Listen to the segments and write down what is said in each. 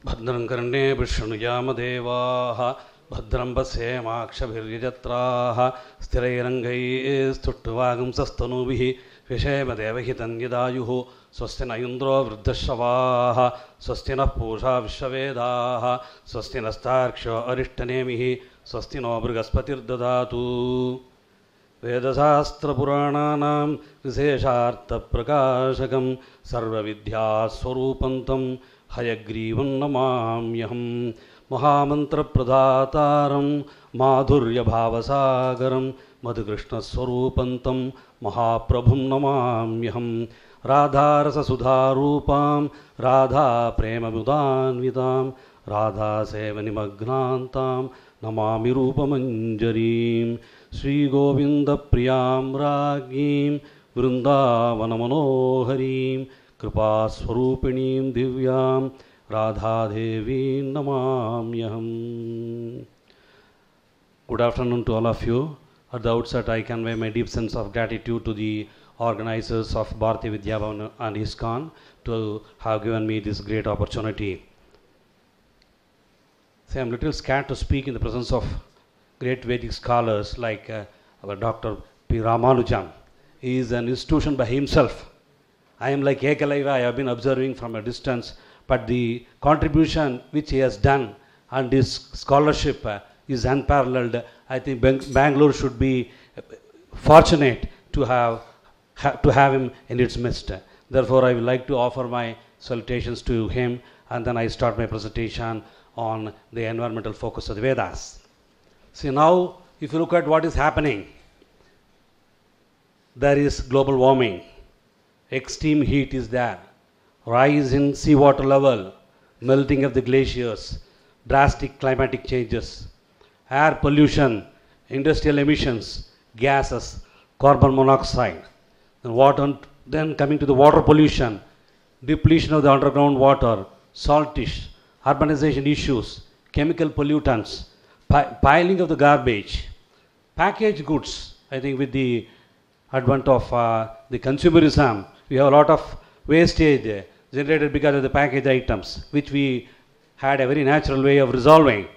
भद्रं कर्णेभिः शृणुयामदेवाः भद्रं पश्येमाक्षभिर्यजत्राः स्थिरैरङ्गैस्तुष्टुवागुंसस्तनूभिः विषेमदेवहितं यदायुः स्वस्ति न इन्द्रो वृद्धश्रवाः स्वस्ति नः पूषा विश्ववेदाः स्वस्ति नस्तार्क्ष्यो अरिष्टनेमिः स्वस्ति नो बृहस्पतिर्ददातु। वेदशास्त्रपुराणानां विशेषार्थप्रकाशकं सर्वविद्यास्वरूपं तं हयग्रीवं नमाम्यहं। महामन्त्रप्रदातारं माधुर्यभावसागरं मधुकृष्णस्वरूपं तं महाप्रभुं नमाम्यहं। राधारससुधारूपां राधाप्रेममुदान्वितां राधासेवनिमग्नान्तां नमामि रूपमञ्जरीं। श्रीगोविन्दप्रियां राज्ञीं वृन्दावनमनोहरीं कृपास्वरूपिणीं दिव्यां राधादेवीं नमाम्यहम्। Good afternoon to all of you. At the outset, I convey my deep sense of gratitude to the organizers of Bharati Vidya Bhavan and ISKCON to have given me this great opportunity. See, I am a little scared to speak in the presence of great Vedic scholars like our Dr. P. Ramanujan. He is an institution by himself. I am like Ekalaiva, I have been observing from a distance, but the contribution which he has done and his scholarship is unparalleled. I think Bangalore should be fortunate to have him in its midst. Therefore, I would like to offer my salutations to him, and then I start my presentation on the environmental focus of the Vedas. See, now, if you look at what is happening, there is global warming, extreme heat is there, rise in seawater level, melting of the glaciers, drastic climatic changes, air pollution, industrial emissions, gases, carbon monoxide, then coming to the water pollution, depletion of the underground water, saltish, urbanization issues, chemical pollutants, piling of the garbage, packaged goods. I think with the advent of the consumerism, we have a lot of wastage generated because of the packaged items, which we had a very natural way of resolving.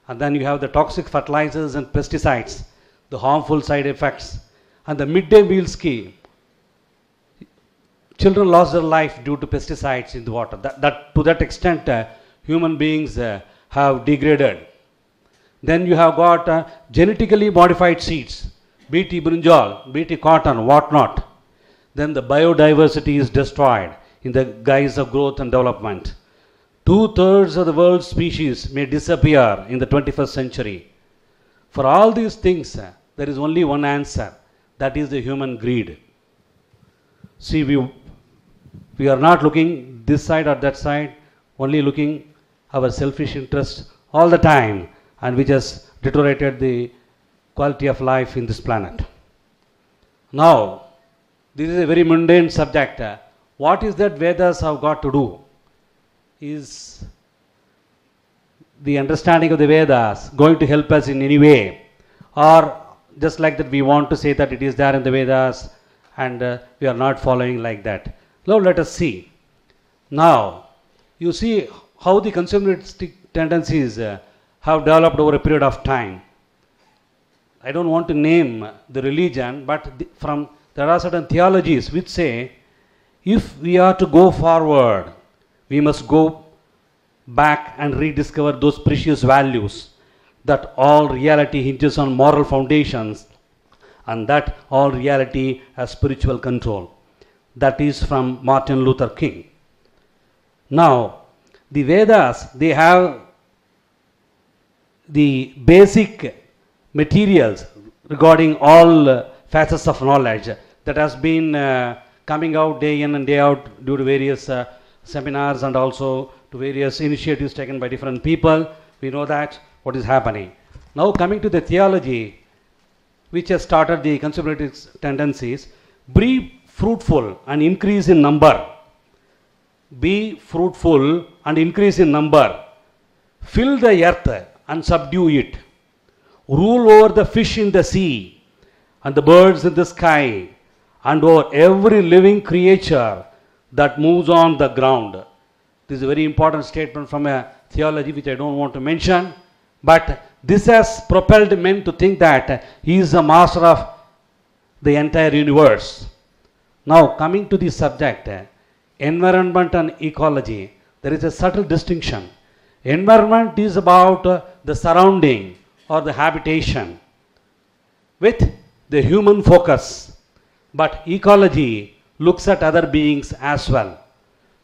And then you have the toxic fertilizers and pesticides, the harmful side effects, and the midday meal scheme. Children lost their life due to pesticides in the water. To that extent, human beings have degraded. Then you have got genetically modified seeds, BT brinjal, BT cotton, whatnot. Then the biodiversity is destroyed in the guise of growth and development. 2/3 of the world's species may disappear in the 21st century. For all these things, there is only one answer, that is the human greed. See, we are not looking this side or that side, only looking our selfish interests all the time, and which has deteriorated the quality of life in this planet. Now, this is a very mundane subject. What is that Vedas have got to do? Is the understanding of the Vedas going to help us in any way? Or just like that we want to say that it is there in the Vedas and we are not following like that? Now let us see. Now, you see how the consumeristic tendencies have developed over a period of time. I don't want to name the religion, but there are certain theologies which say if we are to go forward, we must go back and rediscover those precious values, that all reality hinges on moral foundations and that all reality has spiritual control. That is from Martin Luther King. Now, the Vedas, they have the basic materials regarding all facets of knowledge that has been coming out day in and day out due to various seminars and also to various initiatives taken by different people. We know that what is happening. Now coming to the theology, which has started the consumeristic tendencies, be fruitful and increase in number. Be fruitful and increase in number. Fill the earth and subdue it. Rule over the fish in the sea and the birds in the sky and over every living creature that moves on the ground. This is a very important statement from a theology which I don't want to mention. But this has propelled men to think that he is the master of the entire universe. Now, coming to the subject, environment and ecology, there is a subtle distinction. Environment is about the surrounding or the habitation with the human focus, but ecology looks at other beings as well.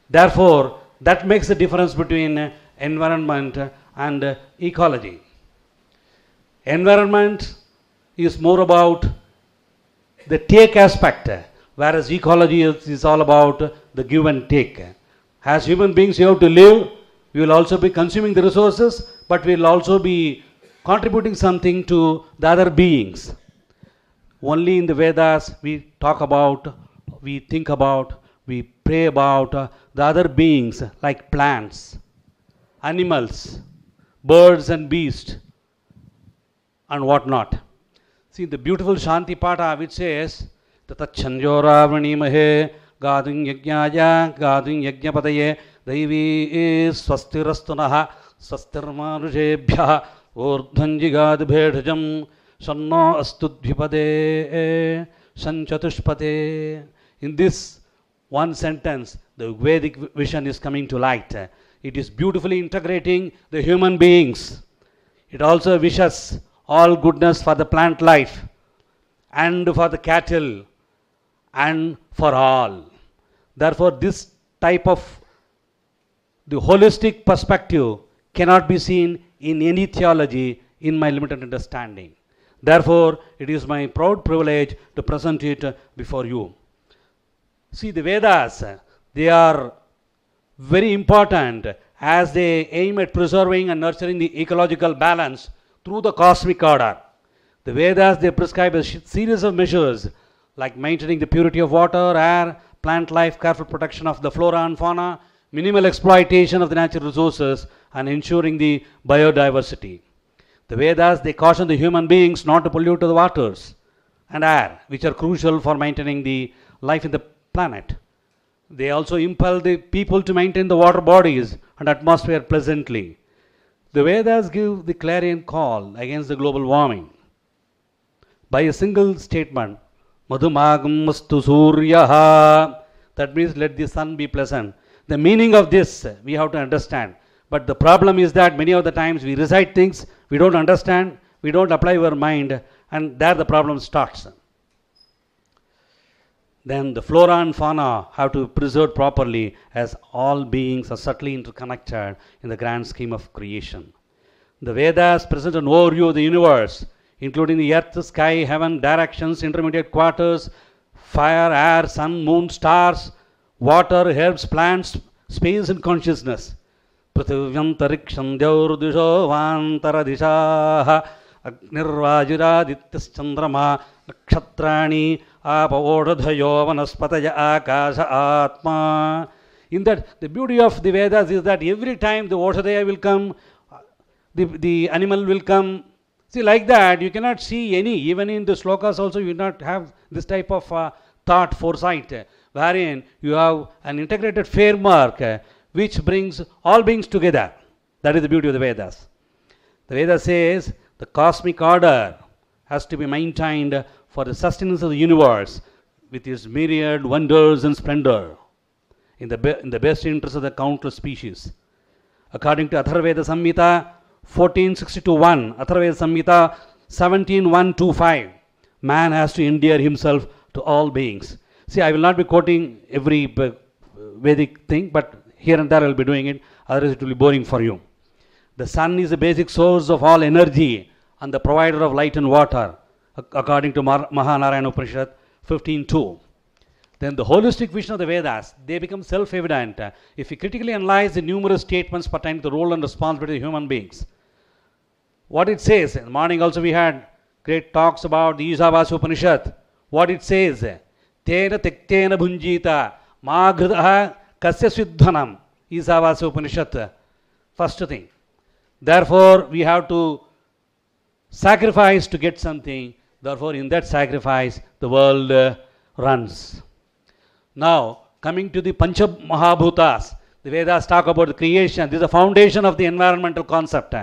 Therefore, that makes the difference between environment and ecology. Environment is more about the take aspect, whereas ecology is all about the give and take. As human beings, you have to live. We will also be consuming the resources, but we will also be contributing something to the other beings. Only in the Vedas we talk about, we think about, we pray about the other beings like plants, animals, birds and beasts, and whatnot. See the beautiful Shanti Pata which says, Tatachanjora Vranimahe Gadun Yajnaya Gadun Yajnapataye Devi Swastirastunaha Swastirmanujebhya Urdhanjigad Bhedhajam Sanno Astudhipade Sanchatushpate. In this one sentence, the Vedic vision is coming to light. It is beautifully integrating the human beings. It also wishes all goodness for the plant life and for the cattle and for all. Therefore, this type of the holistic perspective cannot be seen in any theology in my limited understanding. Therefore, it is my proud privilege to present it before you. See, the Vedas, they are very important as they aim at preserving and nurturing the ecological balance through the cosmic order. The Vedas, they prescribe a series of measures like maintaining the purity of water, air, plant life, careful protection of the flora and fauna, minimal exploitation of the natural resources, and ensuring the biodiversity. The Vedas, they caution the human beings not to pollute the waters and air, which are crucial for maintaining the life in the planet. They also impel the people to maintain the water bodies and atmosphere pleasantly. The Vedas give the clarion call against the global warming by a single statement, Madhumagam mastu suryaha. That means let the sun be pleasant. The meaning of this we have to understand. But the problem is that many of the times we recite things, we don't understand, we don't apply our mind, and there the problem starts. Then the flora and fauna have to be preserved properly as all beings are subtly interconnected in the grand scheme of creation. The Vedas present an overview of the universe, including the earth, sky, heaven, directions, intermediate quarters, fire, air, sun, moon, stars, water, herbs, plants, space and consciousness. Prithivyantariksham dyaurdisho vantaradishaha agnirvajiradityas nakshatrani apavodhayo vanaspataya akasha atma. In that, the beauty of the Vedas is that every time the Oshadaya will come, the animal will come. See, like that, you cannot see any, even in the slokas also, you do not have this type of thought, foresight, wherein you have an integrated framework which brings all beings together. That is the beauty of the Vedas. The Vedas says the cosmic order has to be maintained for the sustenance of the universe with its myriad wonders and splendor in the best interest of the countless species. According to Atharvaveda Samhita 1462:1, Atharvaveda Samhita 17:1-5, man has to endear himself to all beings. See, I will not be quoting every Vedic thing, but here and there I will be doing it, otherwise it will be boring for you. The sun is the basic source of all energy and the provider of light and water, according to Mahanarayana Upanishad 15:2. Then the holistic vision of the Vedas, they become self-evident if we critically analyze the numerous statements pertaining to the role and responsibility of human beings. What it says, in the morning also we had great talks about the Ishavasya Upanishad. What it says, Tena tektena bhunjita maghridaha kasya siddhanam. Ishavasya Upanishad, first thing. Therefore, we have to sacrifice to get something. Therefore, in that sacrifice, the world runs. Now, coming to the Pancha Mahabhutas, The Vedas talk about the creation. This is the foundation of the environmental concept.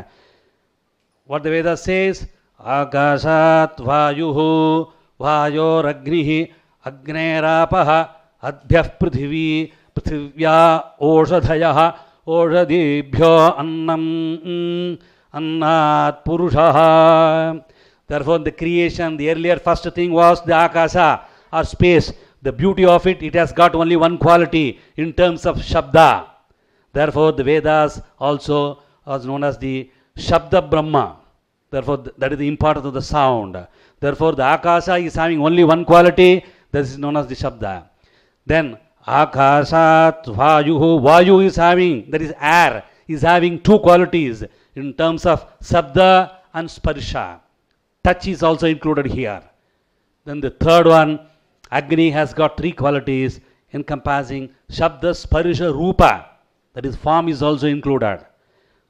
What the Vedas says, Akashat Vayuhu Vayoragnihi Agnerapah Adhyah Prithvi Prithivya Oshadhayaha Oshadibhyo Annam Annat Purushaha. Therefore, the creation, the earlier first thing was the Akasha or space. The beauty of it, it has got only one quality in terms of Shabda. Therefore, the Vedas also are known as the Shabda Brahma. Therefore, that is the importance of the sound. Therefore, the Akasha is having only one quality, that is known as the Shabda. Then, Akashat Vayuhu, Vayu is having, that is air, is having two qualities in terms of Sabda and Sparsha. Touch is also included here. Then the third one, Agni, has got three qualities encompassing Shabda, Sparsha, Rupa. That is, form is also included.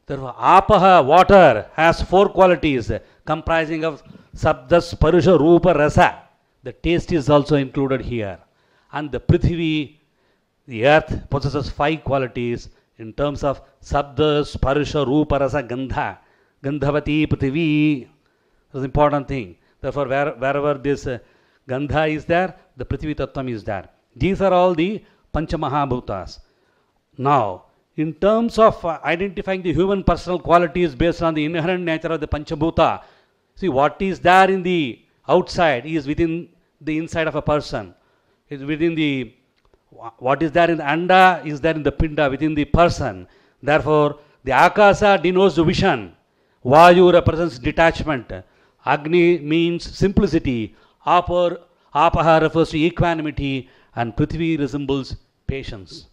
Therefore, Apaha, water, has four qualities comprising of Sabda, Sparsha, Rupa, Rasa. The taste is also included here. And the Prithvi, the earth, possesses five qualities in terms of Sabda, Sparsha, Rupa, Rasa, Gandha. Gandhavati, Prithvi. That's an important thing. Therefore, wherever this Gandha is there, the Prithvi Tattvam is there. These are all the Panchamahabhutas. Now, in terms of identifying the human personal qualities based on the inherent nature of the Panchabhuta, see, what is there in the outside is within the inside of a person. It's within the, what is there in the Anda is there in the Pinda, within the person. Therefore, the Akasa denotes the vision. Vayu represents detachment. Agni means simplicity. Apaha refers to equanimity, and Prithvi resembles patience.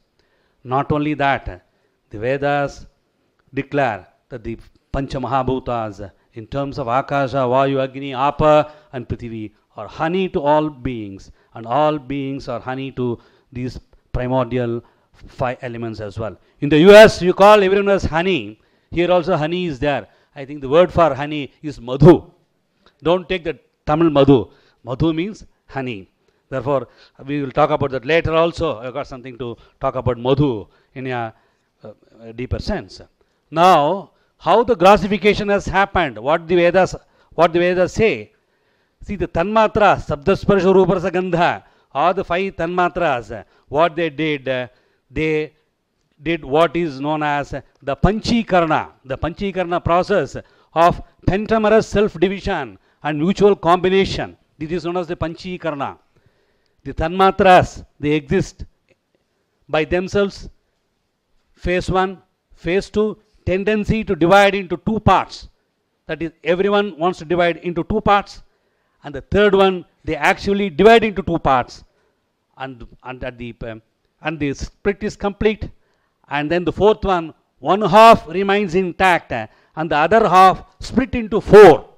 Not only that, the Vedas declare that the Panchamahabhutas, in terms of Akasha, Vayu, Agni, Apa, and Prithvi, are honey to all beings, and all beings are honey to these primordial five elements as well. In the US, you call everyone as honey. Here also honey is there. I think the word for honey is madhu. Don't take the Tamil madhu. Madhu means honey. Therefore, we will talk about that later also. I got something to talk about madhu in a deeper sense. Now, how the grossification has happened, what the Vedas say. See, the Tanmatras, Sabdasparsha, Ruparasa, Gandha, all the five Tanmatras, what they did what is known as the Panchikarna process of pentamerous self-division and mutual combination. This is known as the Panchikarna. The Tanmatras, they exist by themselves. Phase 1, phase 2, tendency to divide into two parts. That is, everyone wants to divide into two parts. And the third one, they actually divide into two parts. And the split is complete. And then the fourth one half remains intact and the other half split into four.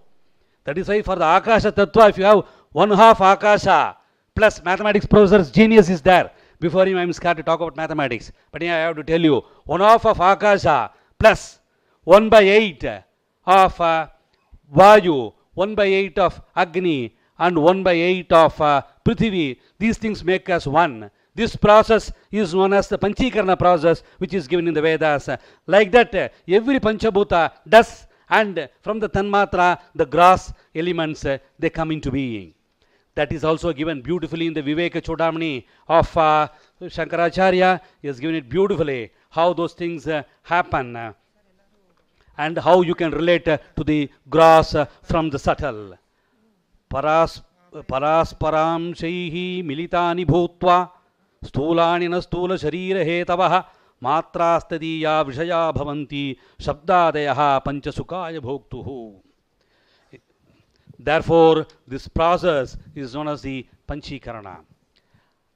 That is why for the Akasha Tattva, if you have one half Akasha plus mathematics professor's genius is there. Before him I am scared to talk about mathematics. But here I have to tell you, one half of Akasha plus 1/8 of Vayu, 1/8 of Agni and 1/8 of Prithvi. These things make us one. This process is known as the Panchikarna process, which is given in the Vedas. Like that, every Panchabhuta does, and from the Tanmatra, the gross elements, they come into being. That is also given beautifully in the Viveka Chodamani of Shankaracharya. He has given it beautifully, how those things happen and how you can relate to the gross from the subtle. Parasparam shaihi militani bhutva स्थूलानि न स्थूल शरीर हेतवः मात्रास्तदीया विषया भवन्ति शब्दादयः पंचसुखाय भोक्तुः. Therefore, this process is known as the Panchikarana.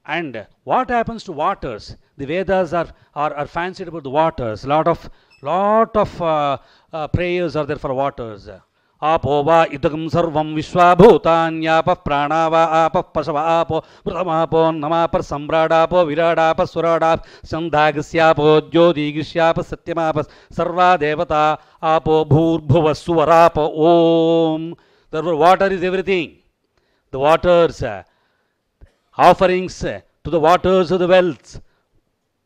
And what happens to waters? The Vedas are fancied about the waters. Lot of prayers are there for waters. आपो वा इदगं सर्वं विश्वाभूतान्यापः प्राणा वा आपः पशव आपो मृतमापो नमापर सम्राडापो विराडापः सुराडापः संधागस्यापो ज्योतिगिष्यापः सत्यमापः सर्वा देवता आपो भूर्भुवः सुवरापो ओम. Therefore, water is everything. The waters, offerings to the waters of the wells,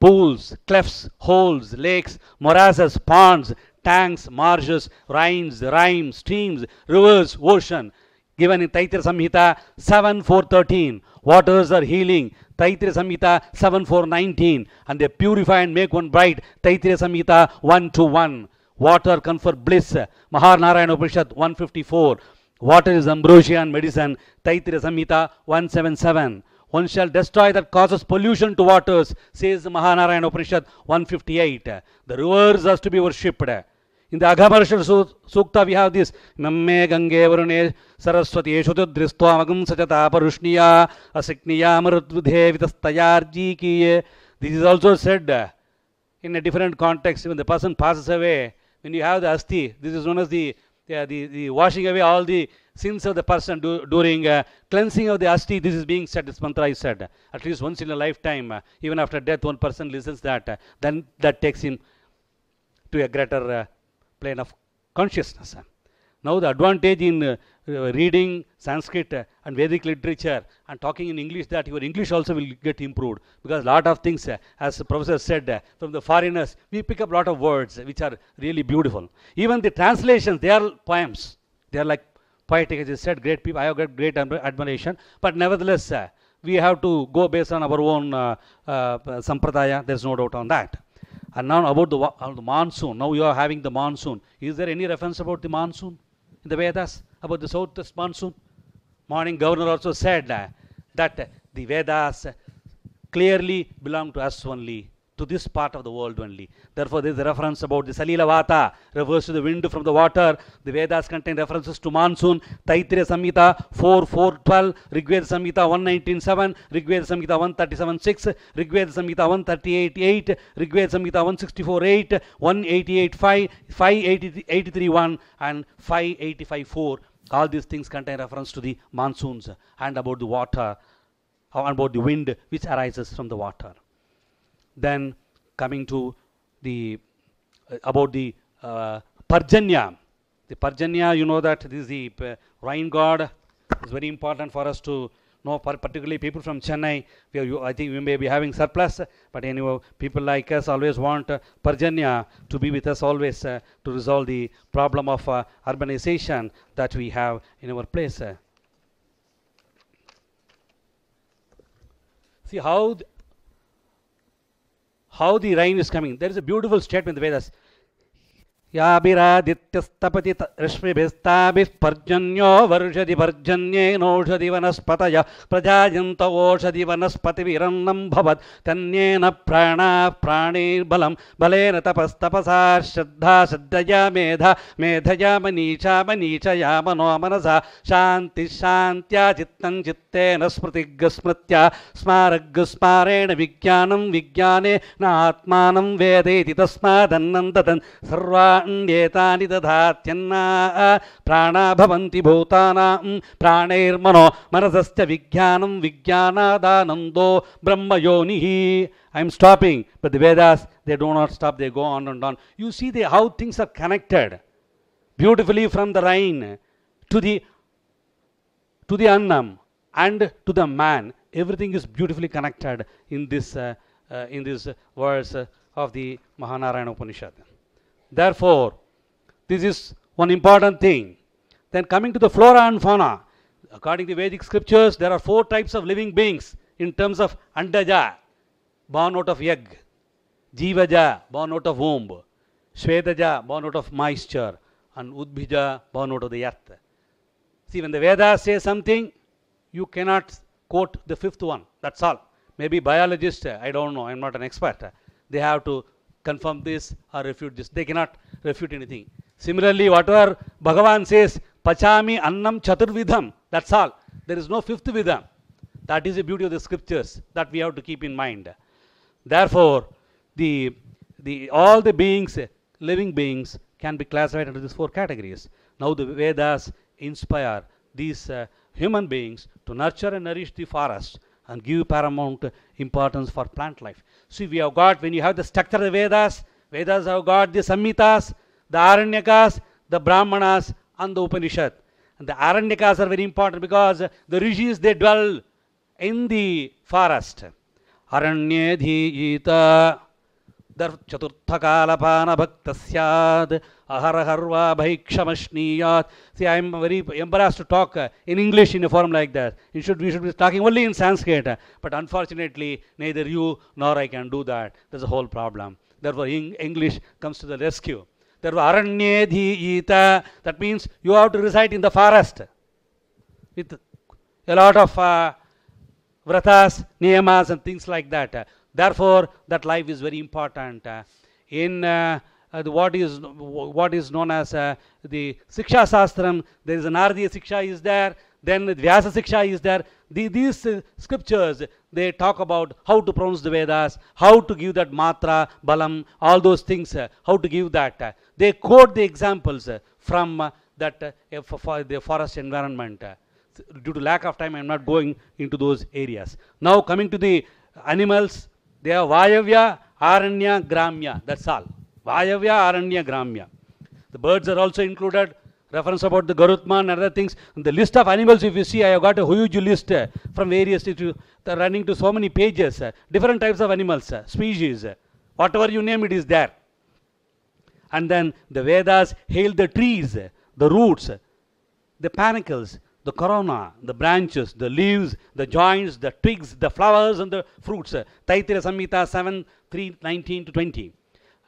pools, clefts, holes, lakes, morasses, ponds, tanks, marshes, rhymes, streams, rivers, ocean. Given in Taittiriya Samhita 7.4.13. Waters are healing. Taittiriya Samhita 7.4.19. And they purify and make one bright. Taittiriya Samhita 1.2.1. Water confer bliss. Mahanarayana Upanishad 154. Water is ambrosia and medicine. Taittiriya Samhita 177. One shall destroy that causes pollution to waters, says the Mahanarayana Upanishad 158. The rivers are to be worshipped. In the Aghamarshal Sukta we have this. Namme Gange Varune Saraswati Eshutu Dristva Magam Sajata Parushniya Asikniya Marudhe Vitastayarji Kiye. This is also said in a different context. When the person passes away, when you have the asti, this is known as the washing away all the sins of the person during cleansing of the asti. This is being said, this mantra is said at least once in a lifetime. Even after death, one person listens that, then that takes him to a greater plane of consciousness. Now the advantage in reading Sanskrit and Vedic literature and talking in English, that your English also will get improved, because a lot of things, as the professor said, from the foreigners, we pick up a lot of words which are really beautiful. Even the translations, they are poems. They are like poetic, as I said, great people. I have got great admiration, but nevertheless, we have to go based on our own sampradaya. There's no doubt on that. And now about the monsoon. Now you are having the monsoon. Is there any reference about the monsoon in the Vedas, about the southwest monsoon? Morning Governor also said that the Vedas clearly belong to us only, to this part of the world only. Therefore, there is a reference about the Salila Vata, refers to the wind from the water. The Vedas contain references to monsoon. Taittiriya Samhita 4.4.12, Rigveda Samhita 119.7, Rigveda Samhita 137.6, Rigveda Samhita 138.8, Rigveda Samhita 164.8, 188.5, 583.1 and 585.4. All these things contain reference to the monsoons and about the water, and about the wind which arises from the water. Then coming to the about the Parjanya. The Parjanya, you know that this is the rain god. It's very important for us to know, particularly people from Chennai. I think we may be having surplus, but anyway, people like us always want Parjanya to be with us always to resolve the problem of urbanization that we have in our place. See how the rain is coming. There is a beautiful statement in the Vedas. Yabhiradityaस्तपति रश्मिभिस्ताभिः पर्जन्यो वर्षति पर्जन्येनोषधि वनस्पतय प्रजायन्त ओषधि वनस्पतिभिरन्नं भवत् तन्येन प्राणाः प्राणैर्बलं बलेन तपस्तपसा श्रद्धा श्रद्धया मेधा मेधया मनीषा मनीषया मनो मनसा शान्तिः शान्त्या चित्तं चित्तेन स्मृतिः स्मृत्या स्मारग् स्मारेण विज्ञानं विज्ञानेन आत्मानं वेदेति तस्मादन्नं सर्वा एतानि दधात्यन्ना प्राणा भवन्ति भूतानां प्राणैर्मनो मनसश्च विज्ञानं विज्ञानादानन्दो ब्रह्मयोनिः. I am stopping, but the Vedas, they do not stop, they go on and on. You see how things are connected beautifully, from the rain to the annam and to the man. Everything is beautifully connected in this verse of the Mahanarayana Upanishad. Therefore, this is one important thing. Then coming to the flora and fauna. According to Vedic scriptures, there are 4 types of living beings in terms of Andaja, born out of egg; Jivaja, born out of womb; Shvetaja, born out of moisture; and Udbhija, born out of the earth. See, when the Vedas say something, you cannot quote the 5th one. That's all. Maybe biologists, I don't know, I'm not an expert. They have to confirm this or refute this. They cannot refute anything. Similarly, whatever Bhagavan says, Pachami Annam Chaturvidham, that's all. There is no 5th vidham. That is the beauty of the scriptures that we have to keep in mind. Therefore, all the beings, living beings, can be classified into these 4 categories. Now the Vedas inspire these human beings to nurture and nourish the forest and give paramount importance for plant life. See, we have got, when you have the structure of the Vedas, Vedas have got the Samhitas, the Aranyakas, the Brahmanas, and the Upanishad. And the Aranyakas are very important because the rishis, they dwell in the forest. aranye dhiyita. Chaturthakala bhakta syad aharaharva bhaikshamashniyat. See, I am very embarrassed to talk in English in a forum like that. We should be talking only in Sanskrit, but unfortunately neither you nor I can do that. That's the whole problem. Therefore English comes to the rescue. Therefore aranye dhiyita, that means you have to reside in the forest with a lot of vratas, niyamas and things like that. Therefore, that life is very important. In what is known as the Siksha Sastram, there is an Naradiya Siksha is there, then the Vyasa Siksha is there. These scriptures, they talk about how to pronounce the Vedas, how to give that matra, balam, all those things, how to give that. They quote the examples from that for the forest environment. Due to lack of time, I am not going into those areas. Now coming to the animals, they are Vayavya, Aranya, Gramya. That's all. Vayavya, Aranya, Gramya. The birds are also included. Reference about the Garutman and other things. In the list of animals, if you see, I have got a huge list from various, running to so many pages. Different types of animals, species. Whatever you name, it is there. And then the Vedas hail the trees, the roots, the panicles, the corona, the branches, the leaves, the joints, the twigs, the flowers and the fruits. Taittiriya Samhita 7, 3, 19 to 20.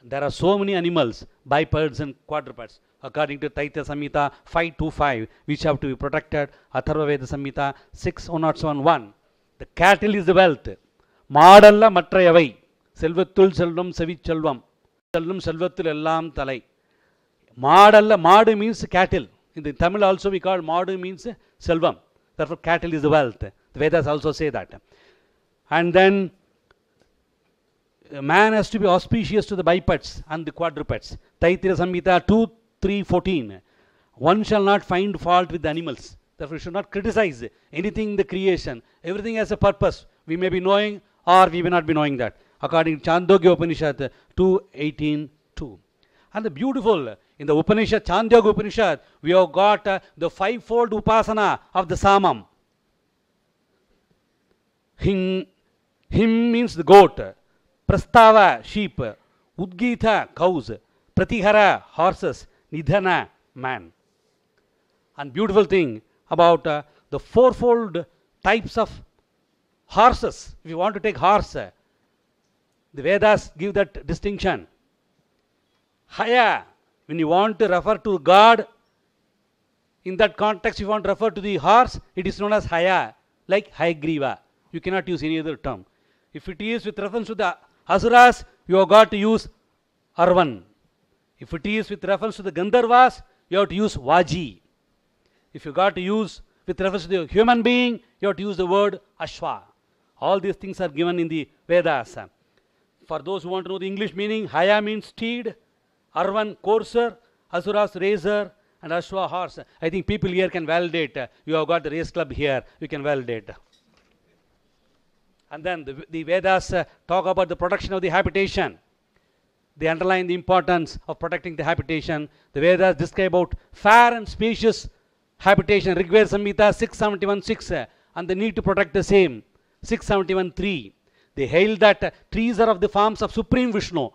There are so many animals, bipeds and quadrupeds. According to Taittiriya Samhita 5.2.5, which have to be protected. Atharva Veda Samhita 6.107.1. The cattle is the wealth. Madalla matrayavai. Selvathul selvam savichalvam. Selvam selvathul ellam talai. Madalla, madu means cattle. In the Tamil also we call Madu means Selvam. Therefore cattle is the wealth. The Vedas also say that. And then man has to be auspicious to the bipeds and the quadrupeds. Taittiriya Samhita 2.3.14. One shall not find fault with the animals. Therefore we should not criticize anything in the creation. Everything has a purpose. We may be knowing or we may not be knowing that. According to Chandogya Upanishad 2.18.2. And the beautiful, in the Upanishad, Chandogya Upanishad, we have got the fivefold upasana of the Samam. Him means the goat, Prastava, sheep, Udgita, cows, Pratihara, horses, Nidhana, man. And beautiful thing about the fourfold types of horses. If you want to take horse, the Vedas give that distinction. Haya, when you want to refer to God, in that context you want to refer to the horse, it is known as Haya, like Hayagriva. You cannot use any other term. If it is with reference to the Asuras, you have got to use Arvan. If it is with reference to the Gandharvas, you have to use Vaji. If you got to use with reference to the human being, you have to use the word Ashwa. All these things are given in the Vedas. For those who want to know the English meaning, Haya means steed, Arvan courser, Asuras razor, and Ashwa horse. I think people here can validate. You have got the race club here. You can validate. And then the Vedas talk about the protection of the habitation. They underline the importance of protecting the habitation. The Vedas describe about fair and spacious habitation. Rigveda Samhita 671.6 and the need to protect the same. 671.3. They hail that trees are of the forms of Supreme Vishnu.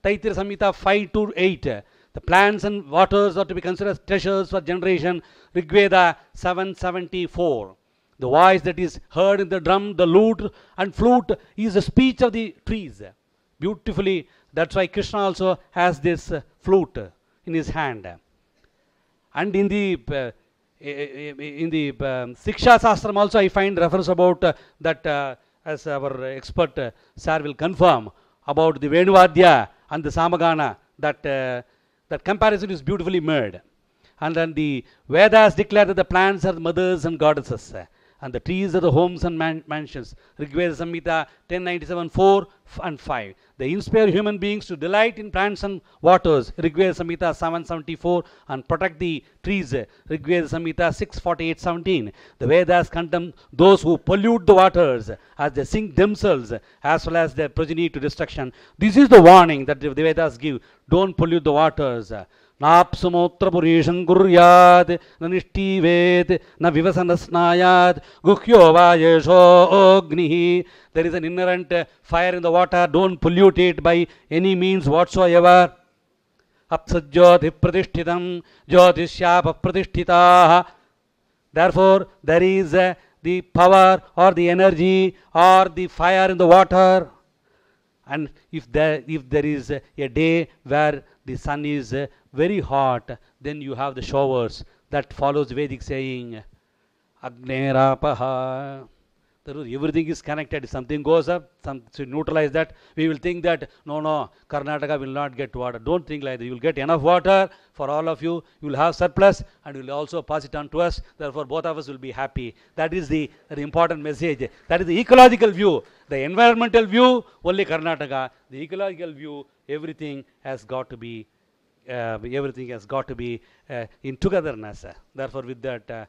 Taittiriya Samhita 5.2.8. The plants and waters are to be considered as treasures for generation. Rigveda 7.74. The voice that is heard in the drum, the lute and flute is the speech of the trees. Beautifully, that's why Krishna also has this flute in his hand. And in the Siksha Sastram also I find reference about that as our expert sir will confirm about the Venuvadya and the Samagana, that comparison is beautifully made. And then the Vedas declare that the plants are the mothers and goddesses, and the trees are the homes and mansions. Rigveda Samhita 10.97.4 and 5. They inspire human beings to delight in plants and waters. Rigveda Samhita 7.74 and protect the trees. Rigveda Samhita 6.48.17. The Vedas condemn those who pollute the waters as they sink themselves as well as their progeny to destruction. This is the warning that the Vedas give. Don't pollute the waters. नाप्सुमोत्र पुरीशं कुर्यात् न निष्ठीवेत् न विवसनस्नायात् गुह्यो वायेशो अग्निः. There is an inherent fire in the water. Don't pollute it by any means whatsoever. Apsajyoti pratishtitam jyotishyapa pratishthitaah. Therefore, there is the power or the energy or the fire in the water. And if there is a day where the sun is very hot, then you have the showers. That follows Vedic saying, Agnerapaha. Everything is connected. If something goes up, to neutralize that, we will think that, no, Karnataka will not get water. Don't think like that. You will get enough water for all of you. You will have surplus and you will also pass it on to us. Therefore, both of us will be happy. That is the important message. That is the ecological view. The environmental view, only Karnataka. The ecological view, everything has got to be in togetherness. Therefore, with that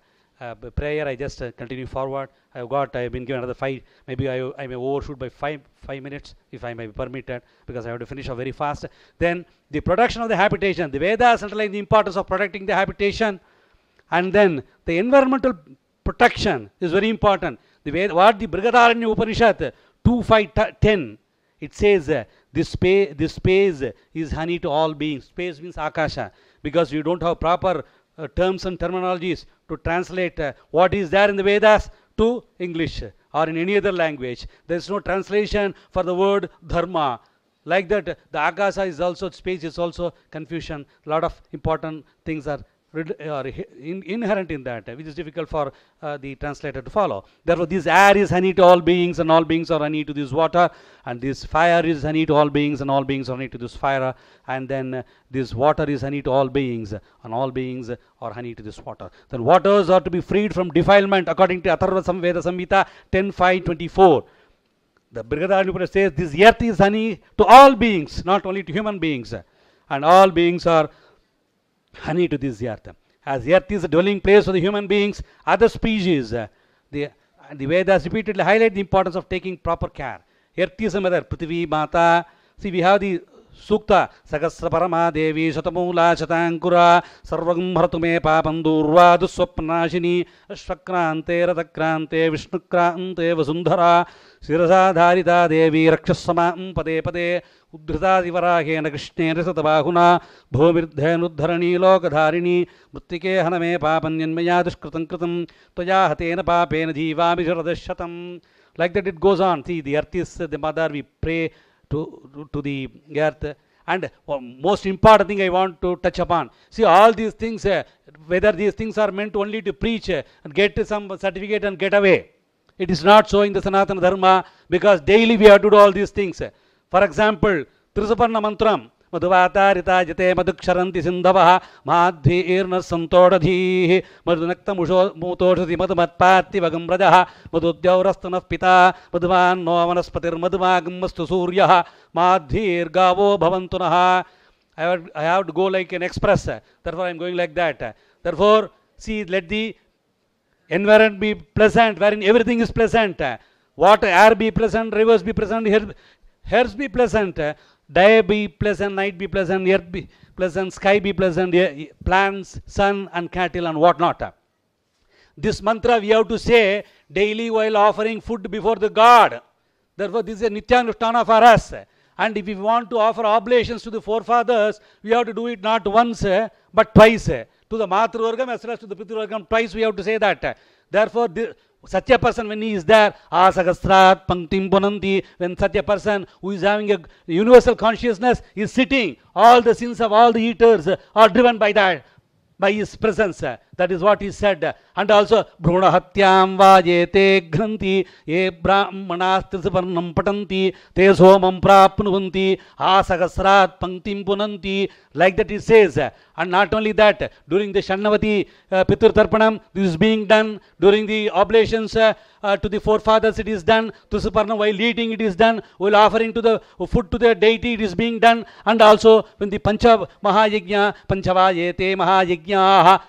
prayer, I just continue forward. I have been given another 5, maybe I may overshoot by 5 minutes if I may be permitted, because I have to finish off very fast. Then the protection of the habitation. The Vedas underline the importance of protecting the habitation, and then the environmental protection is very important. What the Brihadaranya Upanishad 2.5.10, it says this space is honey to all beings. Space means Akasha, because we don't have proper terms and terminologies to translate what is there in the Vedas to English or in any other language. There is no translation for the word dharma. Like that, the Akasha is also, space is also confusion. A lot of important things are inherent in that, which is difficult for the translator to follow. Therefore, this air is honey to all beings, and all beings are honey to this water, and this fire is honey to all beings, and all beings are honey to this fire, and then this water is honey to all beings, and all beings are honey to this water. Then waters are to be freed from defilement according to Atharva Samveda Samhita 10.5.24. The Brihadaranya Upanishad says this earth is honey to all beings, not only to human beings, and all beings are honey to this earth. As earth is a dwelling place for the human beings, other species, the Vedas repeatedly highlight the importance of taking proper care. Earth is a mother, Prithvi Mata. See, we have the Sukta, Sagasra Parama Devi, Shatamula, Shatankura, Sarvagam Haratume Papandurva, Duswapnashini, Ashvakrante, Ratakrante, Vishnukrante, Vasundhara, Sirasa Dharita Devi, Rakshasama, Pade Pade, Udhrita Divarahena Krishnena Satabahuna, Bhumirdhenudharani Lokadharini, Muttike Haname Papanyanmaya Dushkritankritam, Toya Hatena Papena Jivami Sharadashatam. Like that it goes on. See, the earth is the mother, we pray to the earth. And most important thing I want to touch upon. See, all these things, whether these things are meant only to preach and get some certificate and get away. It is not so in the Sanatana Dharma, because daily we have to do all these things. For example, Trisuparna Mantram, Madhuvata Rita Jate Madhuksharanti Sindhavaha Madhvi Irna Santodadhi Madhunakta Mutoshati Madhumatpati Vagamrajaha Madhudyaurastana Pita Madhuvan No Vanaspatir Madhuvagamastu Suryaha Madhvi Irgavo Bhavantunaha. I have to go like an express, therefore I am going like that. Therefore, see, let the environment be pleasant, wherein everything is pleasant. Water, air be pleasant, rivers be pleasant, hairs be pleasant, day be pleasant, night be pleasant, earth be pleasant, sky be pleasant, plants, sun and cattle and what not. This mantra we have to say daily while offering food before the God. Therefore, this is a Nityanushtana for us. And if we want to offer oblations to the forefathers, we have to do it not once but twice. To the Matruvargam as well as to the Pitruvargam, twice we have to say that. Therefore, such a person, when he is there, Asagastrat Panktim Punanti, when such a person who is having a universal consciousness is sitting, all the sins of all the eaters are driven by that, by his presence. That is what he said. And also, Bhruna Hatyam Vajete Granti, Ye Brahmanas Trisuparnam Patanti, Te Somam Prapnuvanti, Asagasrat Panktim Punanti. Like that he says. And not only that, during the Shanavati Pitur Tarpanam, this is being done. During the oblations to the forefathers, it is done. Trisuparnam, while eating, it is done. While offering to the food to the deity, it is being done. And also, when the Pancha Mahayajna, Panchavayete Mahayajna,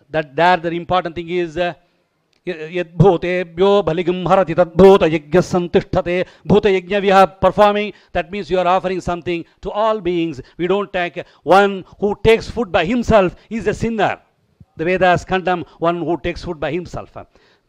that there the important thing is Yadbhutebhyo bhaligam harati tadbhuta yajna santishthate. Bhuta yajna we are performing, that means you are offering something to all beings. We don't take one who takes food by himself is a sinner. The Vedas condemn one who takes food by himself.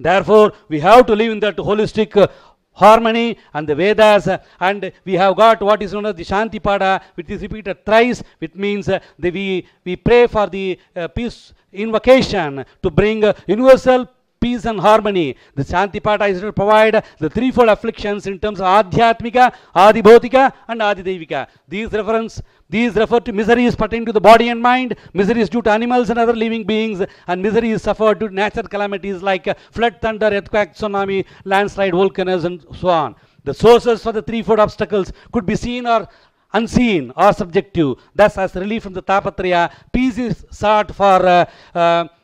Therefore, we have to live in that holistic harmony, and the Vedas, and we have got what is known as the Shanti Pada, which is repeated thrice, which means we pray for the peace invocation to bring universal peace and harmony. The Shanti Pada is to provide the threefold afflictions in terms of Adhyatmika, Adibhotika and Adidevika. These refer to miseries pertaining to the body and mind, miseries due to animals and other living beings, and miseries suffered due to natural calamities like flood, thunder, earthquake, tsunami, landslide, volcanoes, and so on. The sources for the threefold obstacles could be seen or unseen or subjective. Thus, as relief from the Tapatraya, peace is sought for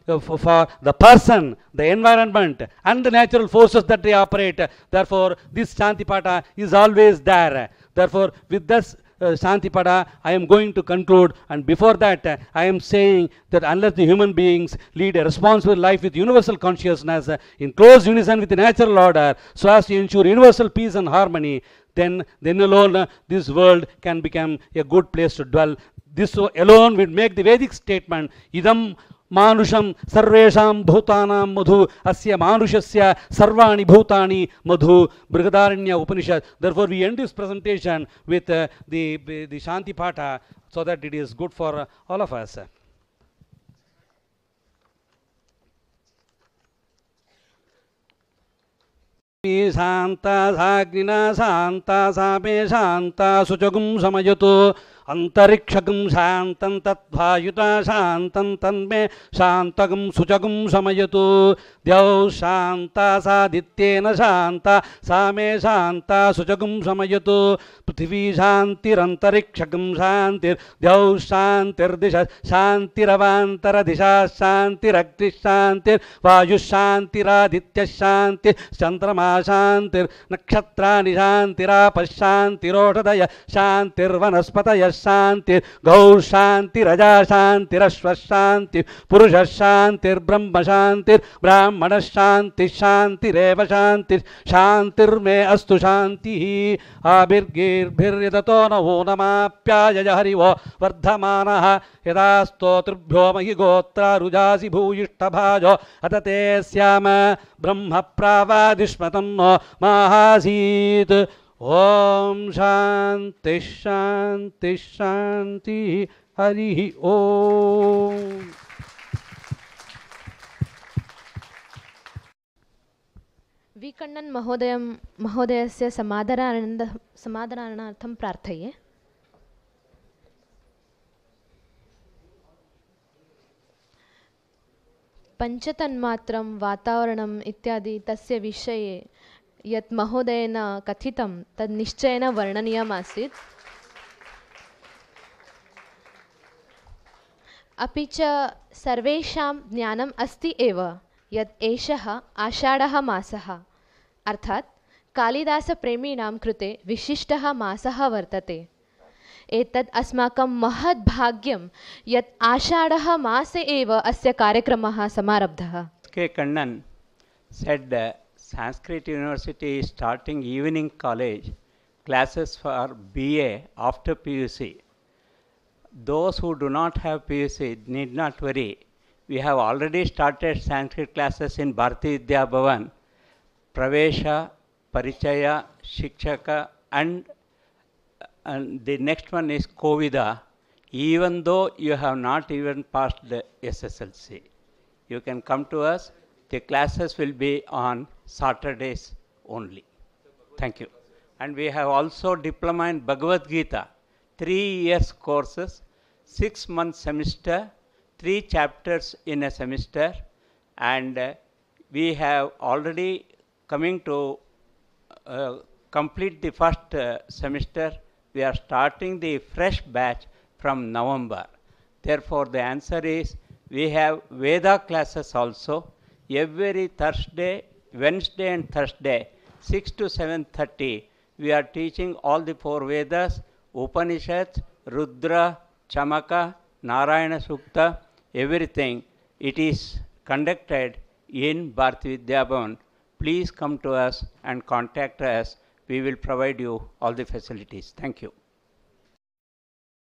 the person, the environment, and the natural forces that they operate. Therefore, this Shanti Pada is always there. Therefore, with this Shanti Pada, I am going to conclude, and before that, I am saying that unless the human beings lead a responsible life with universal consciousness, in close unison with the natural order, so as to ensure universal peace and harmony, then alone this world can become a good place to dwell. This alone will make the Vedic statement, idam manusham sarvesham bhutanam madhu asya manushasya sarvani bhutani madhu, Brihadaranya Upanishad. Therefore, we end this presentation with the Shanti Pata, so that it is good for all of us. Shanta Sagnina Santa Same Shanta Suchagum Samayato Antarikshagum Shantam Tatvayuta Shantam Tanme Shantagum Suchagum Samayato Dyav Shanta Sadityena Shanta Same Shanta Suchagum Samayato Prithvi Shantir Antarikshagum Shantir Dyav Shantir Disha Shantiravantara Disha Shantirakti Shantir Vayu Shantiraditya Shantir Chandrama Shantir Nakshatrani Shantira Pashantirodaya Shantir Vanaspataya Shantir Gaur Shantir Raja Shantir Ashwa Shantir Purusha Shantir Brahma Shantir Brahmana Shantir Shantir Eva Shantir Shantir Me Astu Shanti Abirgir Bhiryadato Navo Namapyaya Harivo Vardhamanaha Yadastotrubhyo Mahi Gotra Rujasi Bhuyishtabhajo Atate Syama Brahma Pravadishmatam Mahasit. Om Shanti Shanti Shanti Hari Om. V Kannan महोदयस्य समादरार्थं प्रार्थये. पञ्चतन्मात्रं वातावरणम् इत्यादि तस्य विषये यत् महोदयेन कथितं तद् निश्चयेन वर्णनीयम् आसीत्. अपि च सर्वेषां ज्ञानम् अस्ति एव यत् एषः आषाढः मासः, अर्थात् कालिदासप्रेमीणां कृते विशिष्टः मासः वर्तते. एतद् अस्माकं महत् भाग्यं यत् आषाढः मासे एव अस्य कार्यक्रमः समारब्धः. K. Kannan said Sanskrit University is starting evening college classes for BA after PUC. Those who do not have PUC need not worry. We have already started Sanskrit classes in Bharati Vidya Bhavan, Pravesha, Parichaya, Shikshaka, and the next one is Kovida, even though you have not even passed the SSLC. You can come to us. The classes will be on Saturdays only. Thank you. And we have also diploma in Bhagavad Gita, 3 years courses, 6-month semester, 3 chapters in a semester, and we have already coming to complete the first semester. We are starting the fresh batch from November. Therefore, the answer is we have Veda classes also every Thursday, Wednesday and Thursday, 6 to 7:30. We are teaching all the 4 Vedas, Upanishads, Rudra, Chamaka, Narayana Sukta, everything. It is conducted in Bharati Vidya Bhavan, please come to us and contact us. We will provide you all the facilities. Thank you.